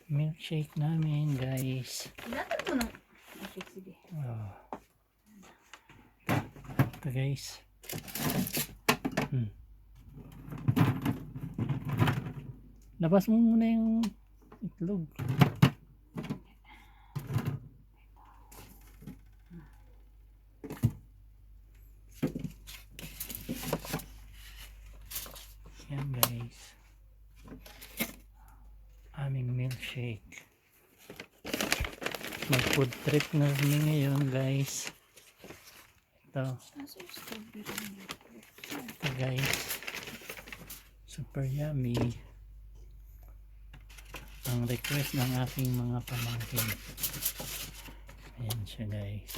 Milkshake namin, guys. Dapat mo nang... Okay, sige. Oh. Ito, guys. Labas mo muna yung itlog. Yan, guys. Aming milkshake. Mag food trip na kami ngayon, guys. Ito. Ito, guys. Super yummy. Ang request ng aking mga pamangkin. Ayan siya, guys.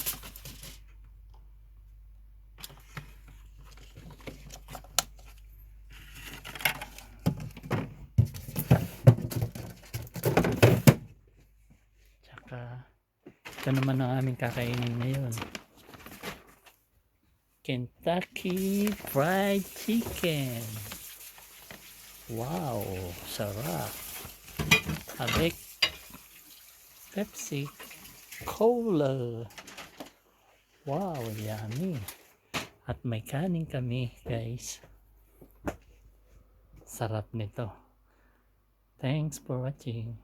Tsaka ito naman ang aming kakainin ngayon. Kentucky Fried Chicken. Wow, sarap. Avec Pepsi Cola. Wow, yummy. At may kanin kami, guys. Sarap nito. Thanks for watching.